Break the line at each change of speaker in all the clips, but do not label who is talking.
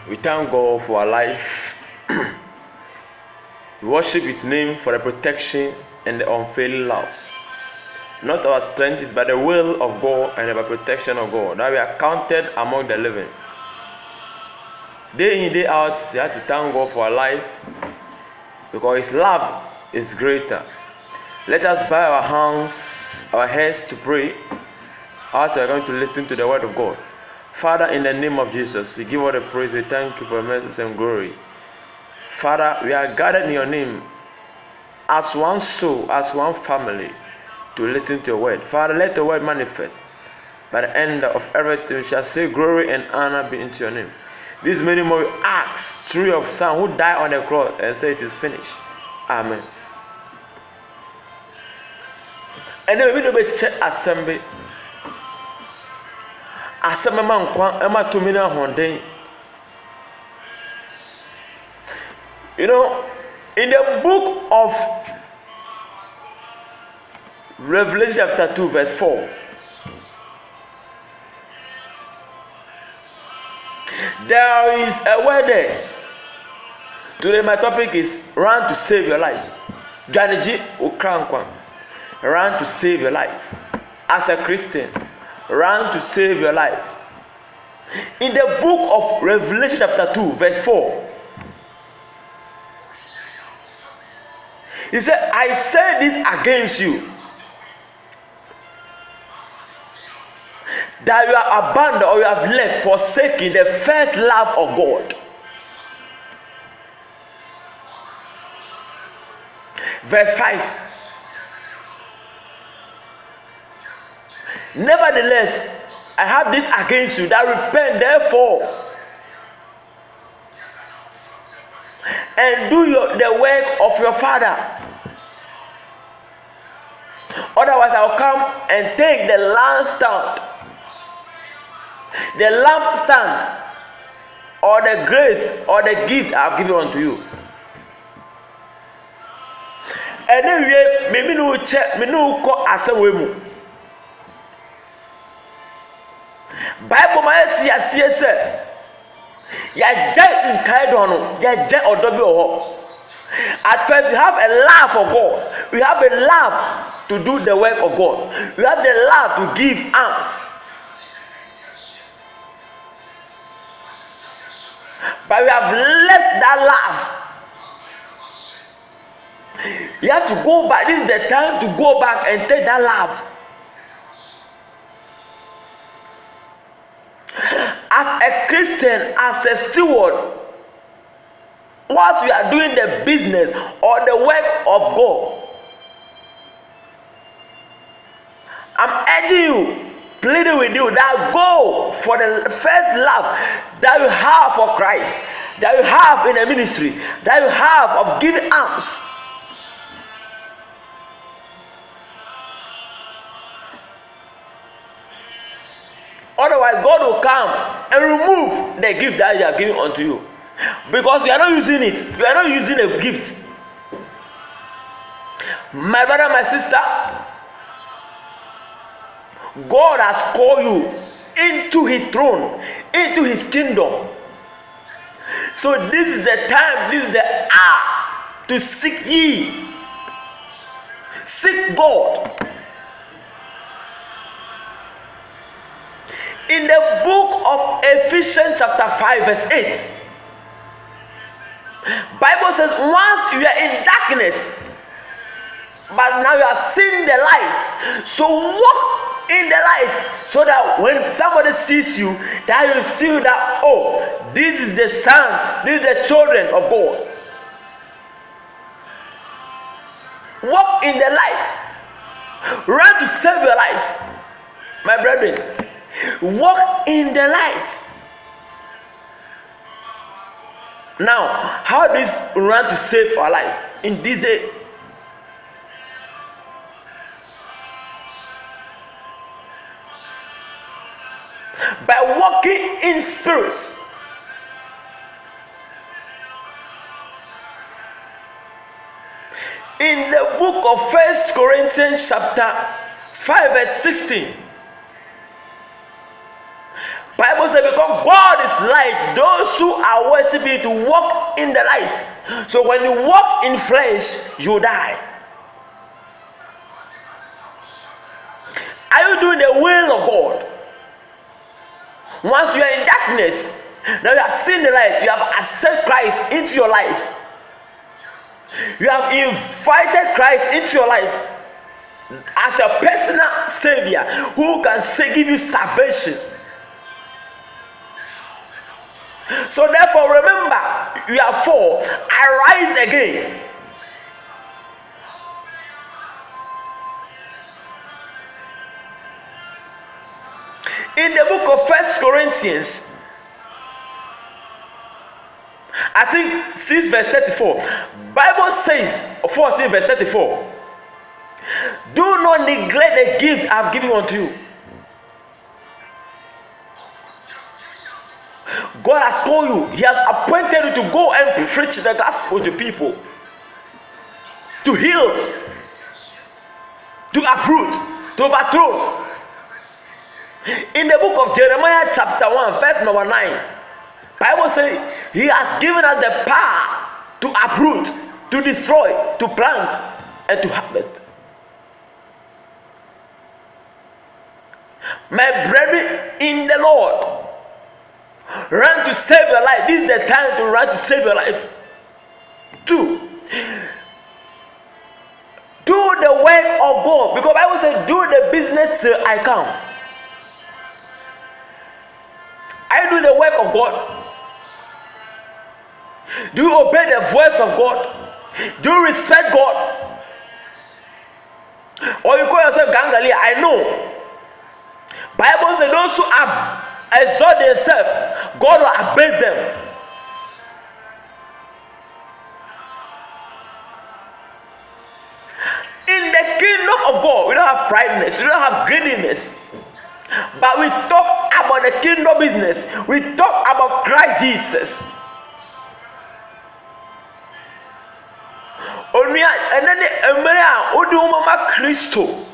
We thank God for our life. We worship His name for the protection and the unfailing love. Not our strength is by the will of God and by protection of God that we are counted among the living. Day in, day out, we have to thank God for our life because His love is greater. Let us bow our heads to pray as we are going to listen to the word of God. Father, in the name of Jesus, we give all the praise. We thank you for your mercy and glory. Father, we are gathered in your name as one soul, as one family, to listen to your word. Father, let your word manifest. By the end of everything, we shall say glory and honor be into your name. This many more we ask through your Son who died on the cross and say it is finished. Amen. And then we will check assembly. Assembly man kwan ema to me na honden. You know, in the book of Revelation chapter 2 verse 4, there is a word there. Today my topic is run to save your life. Janiji Ukrankwan. Run to save your life. As a Christian, run to save your life. In the book of Revelation chapter 2 verse 4, he said, I say this against you, that you are abandoned or you have left, forsaking the first love of God. Verse 5. Nevertheless, I have this against you, that repent therefore and do the work of your father. Otherwise, I will come and take the lampstand, or the grace or the gift I have given unto you. And then me no check, me no ko asewemu. Bible ma yati asie se ya jai nkai don no ya jai odobi oho. At first we have a love for God, we have a love to do the work of God, we have the love to give alms, but we have left that love. You have to go back. This is the time to go back and take that love. As a Christian, as a steward, whilst we are doing the business or the work of God, I'm urging you, pleading with you, that go for the first love that you have for Christ, that you have in the ministry, that you have of giving alms. Otherwise, God will come and remove the gift that He has given unto you, because you are not using it. You are not using a gift. My brother, my sister, God has called you into His throne, into His kingdom. So this is the time, this is the hour to seek ye. Seek God. In the book of Ephesians chapter 5 verse 8, Bible says, once you are in darkness, but now you are seeing the light. So walk in the light, so that when somebody sees you, that you see that, oh, this is the son, this is the children of God. Walk in the light. Run to save your life, my brethren. Walk in the light. Now, how does run to save our life in this day? By walking in spirit. In the book of 1 Corinthians chapter 5 verse 16, Bible says because God is light, those who are worshiping to walk in the light. So when you walk in flesh, you die. Are you doing the will of God? Once you are in darkness, now you have seen the light, you have accepted Christ into your life. You have invited Christ into your life as your personal savior who can give you salvation. So therefore remember, you are four, arise again. In the book of 1 Corinthians, I think 6 verse 34, Bible says, 14 verse 34, do not neglect the gift I have given unto you. God has called you, He has appointed you to go and preach the gospel to people, to heal, to uproot, to overthrow. In the book of Jeremiah chapter 1 verse number 9, Bible says He has given us the power to uproot, to destroy, to plant, and to harvest. My brethren in the Lord, run to save your life. This is the time to run to save your life. 2, do the work of God, because Bible says do the business till I come. I do the work of God. Do you obey the voice of God? Do you respect God? Or you call yourself Gangalia? I know. Bible says those who exalt themselves, God will abase them. In the kingdom of God, we don't have prideness, we don't have greediness. But we talk about the kingdom business. We talk about Christ Jesus. And then Mama Christo.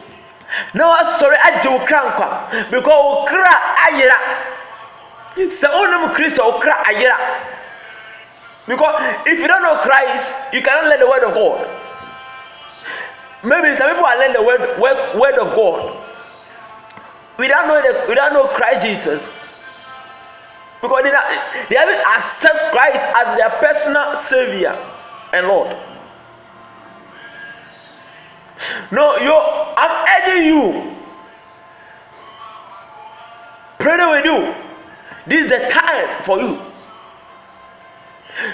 Now sorry, I do cranka because Okra Ayera. So only Christo Okra Ayera. Because if you don't know Christ, you cannot learn the word of God. Maybe some people are learning the word of God. We don't know Christ Jesus, because they haven't accepted Christ as their personal savior and Lord. No, I'm urging you. Pray with you. This is the time for you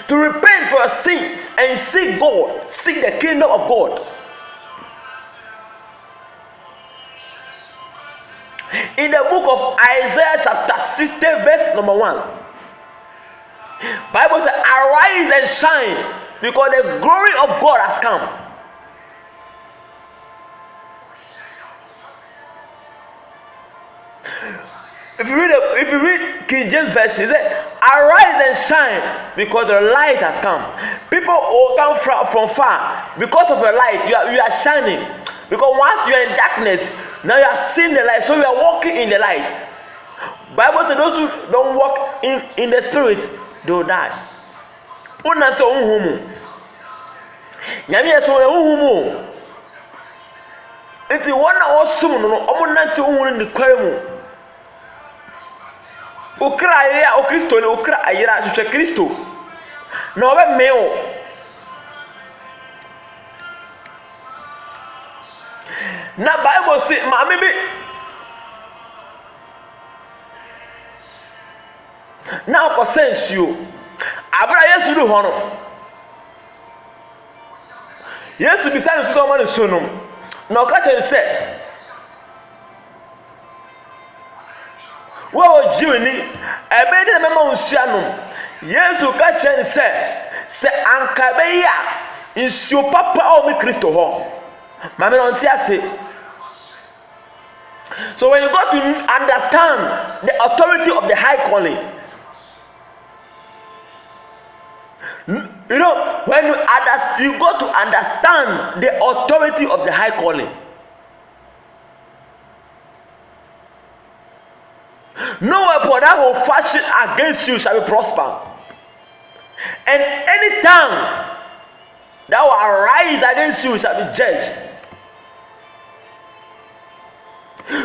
to repent for your sins and seek God, seek the kingdom of God. In the book of Isaiah chapter 60 verse number 1, Bible says, arise and shine, because the glory of God has come. If you read King James version, it says, arise and shine, because the light has come. People will come from far because of your light. You are shining. Because once you are in darkness, now you have seen the light, so you are walking in the light. Bible says those who don't walk in the spirit, they will die. Unato unhumu. Nyami yeso unhumu. Enti wana osum no omunante unhunu ni kwemu. Okra ayira o Kristo ni okra ayira hwehwe Kristo. Na obe meo. Na Bible say maame bi na ko sense you abra Yesu du ho no Yesu bi say so ma no so no na o ka tell say wo jiwini ebe de mema unsia no Yesu ka tell say anka be ya nsuo papa o mi Kristo ho maame no ntia say. So when you got to understand the authority of the high calling, you know, when you got to understand the authority of the high calling. No weapon that will fashion against you shall be prosper. And any tongue that will arise against you shall be judged.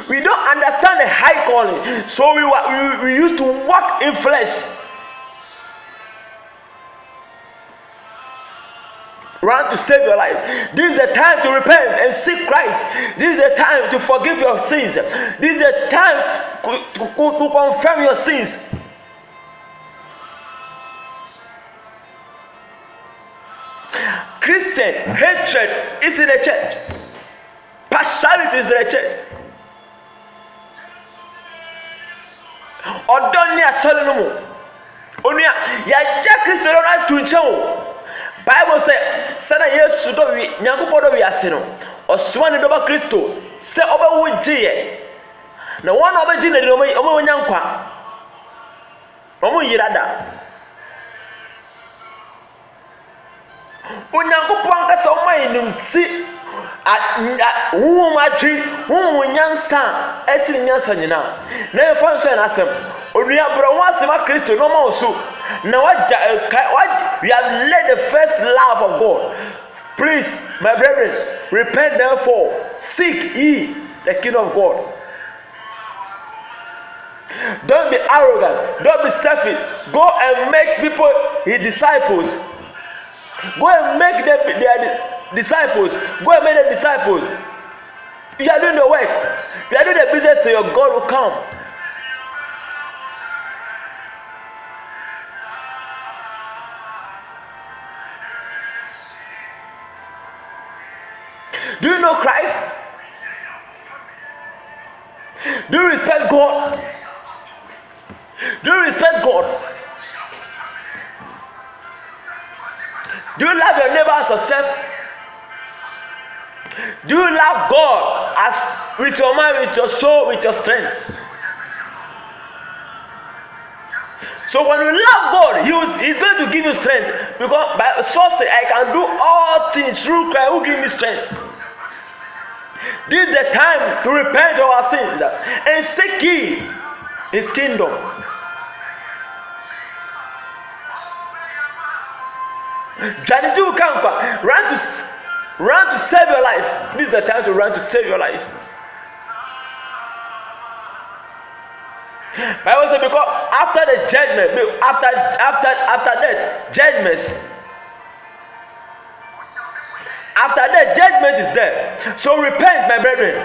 We don't understand the high calling, so we used to walk in flesh. Run to save your life. This is the time to repent and seek Christ. This is the time to forgive your sins. This is the time to confirm your sins. Christian hatred is in the church. Partiality is in the church. Odonia solonomo. Onia ya ja Kristo na tunche. Bible say sana Yesu do wi Nyankopɔ do wi ase no ɔsoa ne doba Kristo sɛ ɔbɛwo gye na wɔn a ɔbɛgye ne de ɔmo nya nkwa ɔmo yirada Onyankopɔ ankasa ɔmo ayinimti womadwi wo nyansa esiri nyansa nyina na efa nso na asem onua bro wo asema Kristo no ma osu na we have led the first love of God. Please my brethren, repent therefore, seek ye the kingdom of God. Don't be arrogant, don't be selfish. Go and make people his disciples. Go and make them their disciples. Go and make them disciples. You are doing the work. You are doing the business till your God will come. Do you know Christ? Do you respect God? Do you respect God? Do you love your neighbor as yourself? Do you love God as with your mind, with your soul, with your strength? So when you love God, He's going to give you strength, because by source I can do all things through Christ who gives me strength. This is the time to repent of our sins and seek ye His kingdom. Janidu Kanka, run to save your life. This is the time to run to save your life. Bible says because after the judgment, after death, judgments. After that, judgment is there. So repent, my brethren.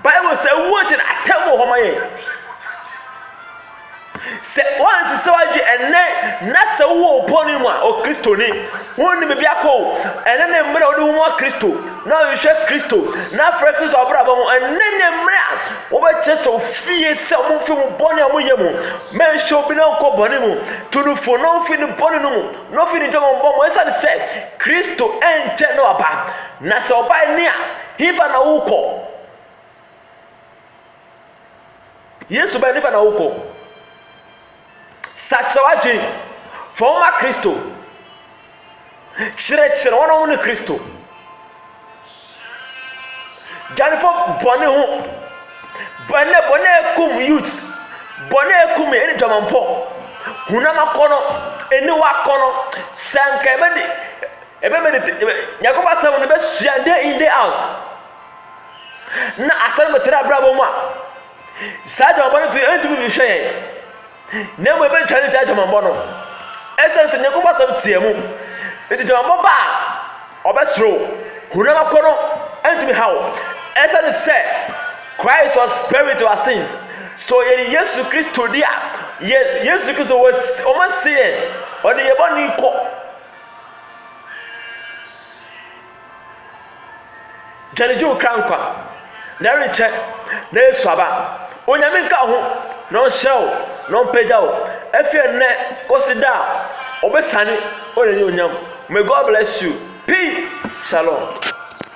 Bible says, watch it. I tell you, Homaye. Say once so I and then not so upon him or Christo name. One may be a call, and then the middle do more Christo. Now you share Christo, not freckles or bravo, and then the over chest of fear, some from Bonnie, men shall be no cobonimu, to look for no fin bonum, nothing in John Bomb. As I said, Christo and Genoa, Nassau by near, if an auko. Yes, by never an auko. Such a dream, former Christo, Church, one only Christo. Jennifer Bonne, Bonne cum youth, Bonne cum any German poor, Hunama Kono, any Wakono, San Cabani, Yakoba 7 the best day in the out. Na asana matra brabo ma. Sajo abone to enti bi hwe. Na mo be twale ta jama mbo no. Essence Yakoba 7 tie mu. Enti jama mbo ba obesro. Hunama kono enti bi hawo. Essence say Christ was spared to our sins. So Jesus Christ dia. Jesus Christ was almost saying on the yeboni ko. Janijo krankwa. Na reche na esuaba onyame nka ho no hyew no pagya wo efie ne kosida obesane onye onyam. May God bless you. Peace. Shalom.